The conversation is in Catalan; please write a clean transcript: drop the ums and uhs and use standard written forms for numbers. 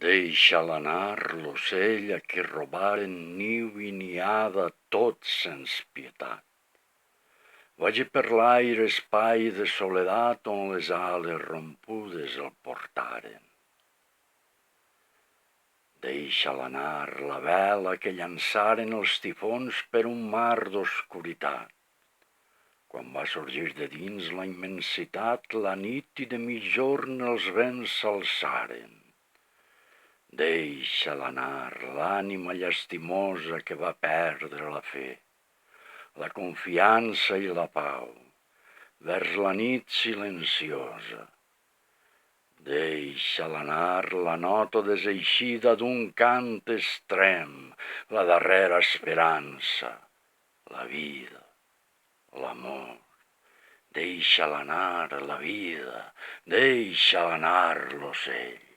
Deixa'l anar, l'ocell, a qui robaren niu i niada tots sens pietat. Vagi per l'aire espai de soledat on les ales rompudes el portaren. Deixa'l anar, la vela que llançaren els tifons per un mar d'oscuritat. Quan va sorgir de dins la immensitat, la nit i de migjorn els vents s'alçaren. Deixa'l anar, l'ànima llastimosa que va perdre la fe, la confiança i la pau, vers la nit silenciosa. Deixa'l anar, la nota deseixida d'un cant extrem, la darrera esperança, la vida, l'amor. Deixa'l anar, la vida, deixa'l anar, l'ocell.